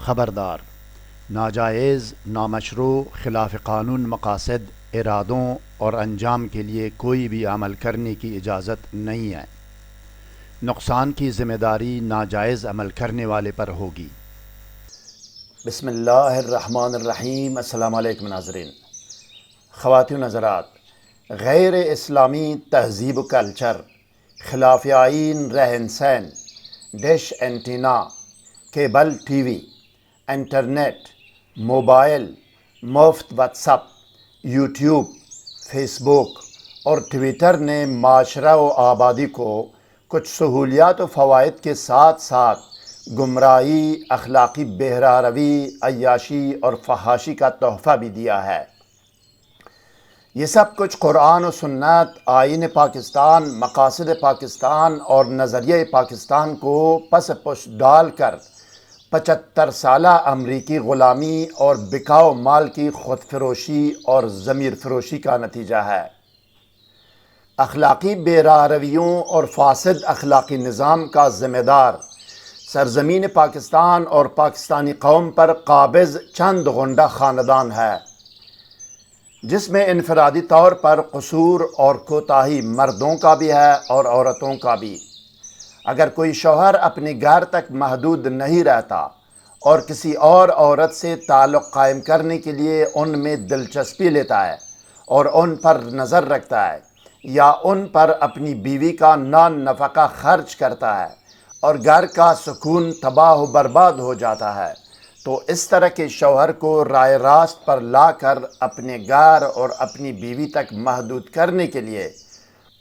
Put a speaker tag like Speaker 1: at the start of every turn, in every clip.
Speaker 1: خبردار، ناجائز، نامشروع، خلاف قانون مقاصد، ارادوں اور انجام کے لیے کوئی بھی عمل کرنے کی اجازت نہیں ہے۔ نقصان کی ذمہ داری ناجائز عمل کرنے والے پر ہوگی۔
Speaker 2: بسم اللہ الرحمن الرحیم۔ السلام علیکم ناظرین۔ خواتین حضرات، غیر اسلامی تہذیب و کلچر، خلاف آئین رہن سہن، dish antenna, cable T V, internet, mobile, مفت واٹس اپ، یوٹیوب، فیس بک اور ٹویٹر نے معاشرہ و آبادی کو کچھ سہولیات و فوائد کے ساتھ ساتھ گمراہی، اخلاقی بہرہ روی، عیاشی اور فحاشی کا تحفہ بھی دیا ہے۔ یہ سب کچھ قرآن و سنت، آئین پاکستان، مقاصد پاکستان اور نظریہ پاکستان کو پس پش ڈال کر 75 سالہ امریکی غلامی اور بکاؤ مال کی خود فروشی اور ضمیر فروشی کا نتیجہ ہے۔ اخلاقی بے راہ رویوں اور فاسد اخلاقی نظام کا ذمہ دار سرزمین پاکستان اور پاکستانی قوم پر قابض چند غنڈہ خاندان ہے، جس میں انفرادی طور پر قصور اور کوتاہی مردوں کا بھی ہے اور عورتوں کا بھی۔ اگر کوئی شوہر اپنے گھر تک محدود نہیں رہتا اور کسی اور عورت سے تعلق قائم کرنے کے لیے ان میں دلچسپی لیتا ہے اور ان پر نظر رکھتا ہے یا ان پر اپنی بیوی کا نان نفقہ خرچ کرتا ہے اور گھر کا سکون تباہ و برباد ہو جاتا ہے، تو اس طرح کے شوہر کو راہ راست پر لا کر اپنے گھر اور اپنی بیوی تک محدود کرنے کے لیے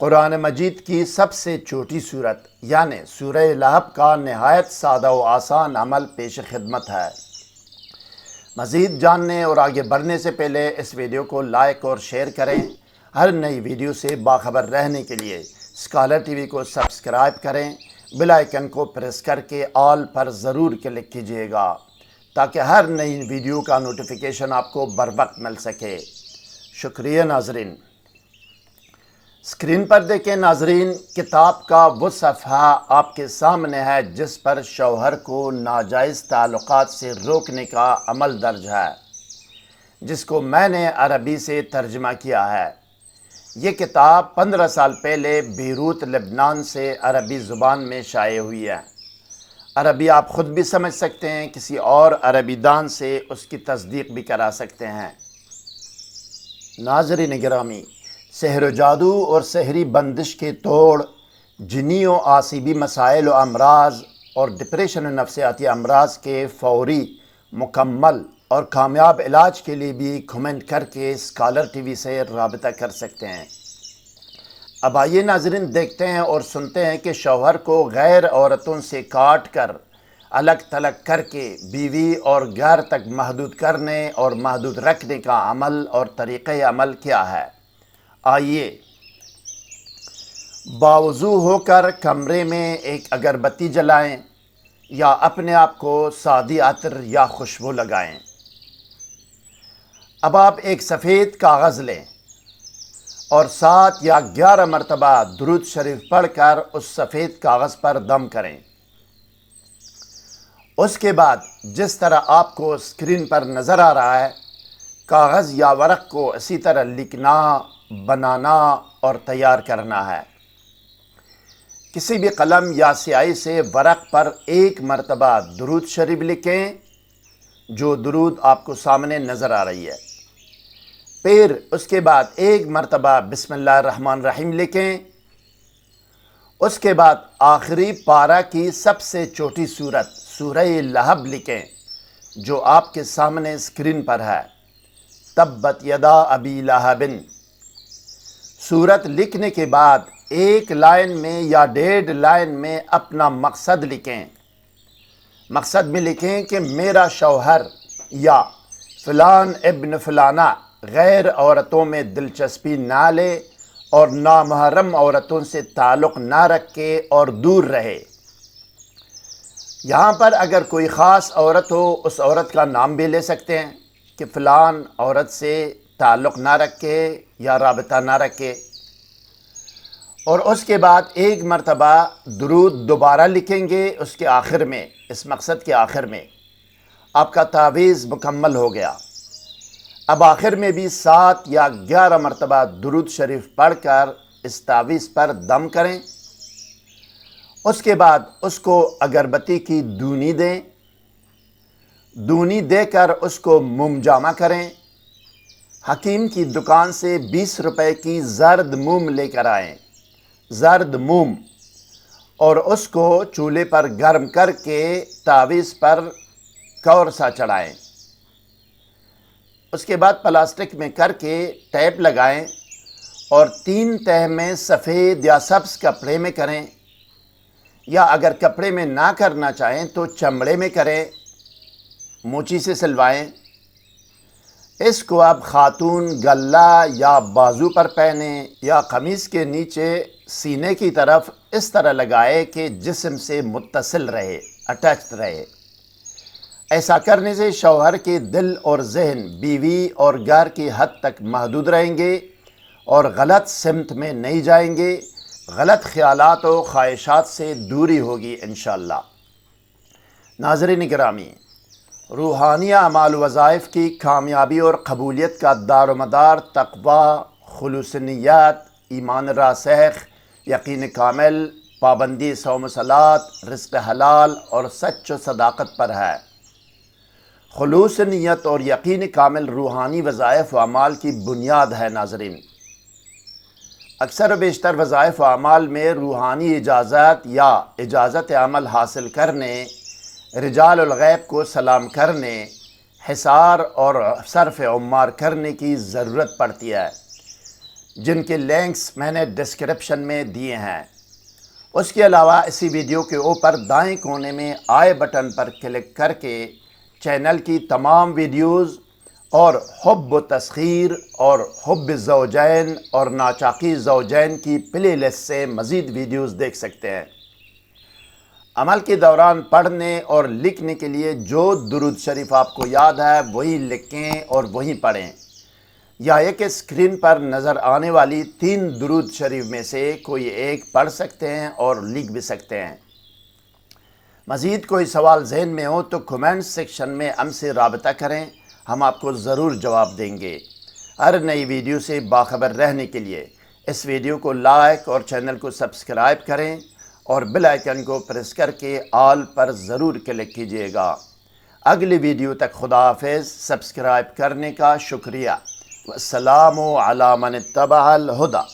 Speaker 2: قرآن مجید کی سب سے چھوٹی صورت یعنی سورہ لہب کا نہایت سادہ و آسان عمل پیش خدمت ہے۔ مزید جاننے اور آگے بڑھنے سے پہلے اس ویڈیو کو لائک اور شیئر کریں۔ ہر نئی ویڈیو سے باخبر رہنے کے لیے اسکالر ٹی وی کو سبسکرائب کریں، بیل آئیکن کو پریس کر کے آل پر ضرور کلک کیجیے گا تاکہ ہر نئی ویڈیو کا نوٹیفیکیشن آپ کو بر وقت مل سکے۔ شکریہ ناظرین۔ اسکرین پر دیکھیں ناظرین، کتاب کا وہ صفحہ آپ کے سامنے ہے جس پر شوہر کو ناجائز تعلقات سے روکنے کا عمل درج ہے، جس کو میں نے عربی سے ترجمہ کیا ہے۔ یہ کتاب 15 سال پہلے بیروت لبنان سے عربی زبان میں شائع ہوئی ہے۔ عربی آپ خود بھی سمجھ سکتے ہیں، کسی اور عربی دان سے اس کی تصدیق بھی کرا سکتے ہیں۔ ناظرین گرامی، سحر و جادو اور سحری بندش کے توڑ، جنی و آسیبی مسائل و امراض اور ڈپریشن و نفسیاتی امراض کے فوری، مکمل اور کامیاب علاج کے لیے بھی کمنٹ کر کے اسکالر ٹی وی سے رابطہ کر سکتے ہیں۔ اب آئیے ناظرین دیکھتے ہیں اور سنتے ہیں کہ شوہر کو غیر عورتوں سے کاٹ کر الگ تھلگ کر کے بیوی اور گھر تک محدود کرنے اور محدود رکھنے کا عمل اور طریقہ عمل کیا ہے۔ آئیے باوضو ہو کر کمرے میں ایک اگربتی جلائیں یا اپنے آپ کو سادی عطر یا خوشبو لگائیں۔ اب آپ ایک سفید کاغذ لیں اور 7 یا 11 مرتبہ درود شریف پڑھ کر اس سفید کاغذ پر دم کریں۔ اس کے بعد جس طرح آپ کو اسکرین پر نظر آ رہا ہے، کاغذ یا ورق کو اسی طرح لکھنا، بنانا اور تیار کرنا ہے۔ کسی بھی قلم یا سیاہی سے ورق پر 1 مرتبہ درود شریف لکھیں، جو درود آپ کو سامنے نظر آ رہی ہے۔ پھر اس کے بعد 1 مرتبہ بسم اللہ الرحمن الرحیم لکھیں۔ اس کے بعد آخری پارہ کی سب سے چھوٹی سورت سورہ لہب لکھیں، جو آپ کے سامنے اسکرین پر ہے، تبت یدا ابی لہب۔ سورت لکھنے کے بعد 1 لائن میں یا 1.5 لائن میں اپنا مقصد لکھیں۔ مقصد میں لکھیں کہ میرا شوہر یا فلان ابن فلانہ غیر عورتوں میں دلچسپی نہ لے اور نامحرم عورتوں سے تعلق نہ رکھے اور دور رہے۔ یہاں پر اگر کوئی خاص عورت ہو، اس عورت کا نام بھی لے سکتے ہیں کہ فلان عورت سے تعلق نہ رکھے یا رابطہ نہ رکھے۔ اور اس کے بعد 1 مرتبہ درود دوبارہ لکھیں گے اس کے آخر میں، اس مقصد کے آخر میں۔ آپ کا تعویذ مکمل ہو گیا۔ اب آخر میں بھی 7 یا 11 مرتبہ درود شریف پڑھ کر اس تعویذ پر دم کریں۔ اس کے بعد اس کو اگربتی کی دونی دیں، دونی دے کر اس کو موم جامہ کریں۔ حکیم کی دکان سے 20 روپے کی زرد موم لے کر آئیں، زرد موم، اور اس کو چولہے پر گرم کر کے تعویذ پر کور سا چڑھائیں۔ اس کے بعد پلاسٹک میں کر کے ٹیپ لگائیں اور 3 تہہ میں سفید یا سبز کپڑے میں کریں، یا اگر کپڑے میں نہ کرنا چاہیں تو چمڑے میں کریں، موچی سے سلوائیں۔ اس کو آپ خاتون گلہ یا بازو پر پہنیں یا قمیص کے نیچے سینے کی طرف اس طرح لگائے کہ جسم سے متصل رہے، اٹیچڈ رہے۔ ایسا کرنے سے شوہر کے دل اور ذہن بیوی اور گھر کی حد تک محدود رہیں گے اور غلط سمت میں نہیں جائیں گے، غلط خیالات و خواہشات سے دوری ہوگی انشاءاللہ۔ ناظرین گرامی، روحانی اعمال و وظائف کی کامیابی اور قبولیت کا دار و مدار تقوی، خلوص نیت، ایمان راسخ، یقین کامل، پابندی صوم و صلاۃ، رزق حلال اور سچ و صداقت پر ہے۔ خلوص نیت اور یقین کامل روحانی وظائف و اعمال کی بنیاد ہے۔ ناظرین، اکثر و بیشتر وظائف و اعمال میں روحانی اجازت یا اجازت عمل حاصل کرنے، رجال الغیب کو سلام کرنے، حصار اور صرف عمار کرنے کی ضرورت پڑتی ہے، جن کے لنکس میں نے ڈسکرپشن میں دیے ہیں۔ اس کے علاوہ اسی ویڈیو کے اوپر دائیں کونے میں آئے بٹن پر کلک کر کے چینل کی تمام ویڈیوز اور حب و تسخیر اور حب زوجین اور ناچاقی زوجین کی پلے لسٹ سے مزید ویڈیوز دیکھ سکتے ہیں۔ عمل کے دوران پڑھنے اور لکھنے کے لیے جو درود شریف آپ کو یاد ہے وہی لکھیں اور وہی پڑھیں، یا ایک اسکرین پر نظر آنے والی 3 درود شریف میں سے کوئی ایک پڑھ سکتے ہیں اور لکھ بھی سکتے ہیں۔ مزید کوئی سوال ذہن میں ہو تو کمنٹ سیکشن میں ہم سے رابطہ کریں، ہم آپ کو ضرور جواب دیں گے۔ ہر نئی ویڈیو سے باخبر رہنے کے لیے اس ویڈیو کو لائک اور چینل کو سبسکرائب کریں اور بیل آئیکن کو پریس کر کے آل پر ضرور کلک کیجیے گا۔ اگلی ویڈیو تک خدا حافظ۔ سبسکرائب کرنے کا شکریہ۔ والسلام علی من اتبع الہدی۔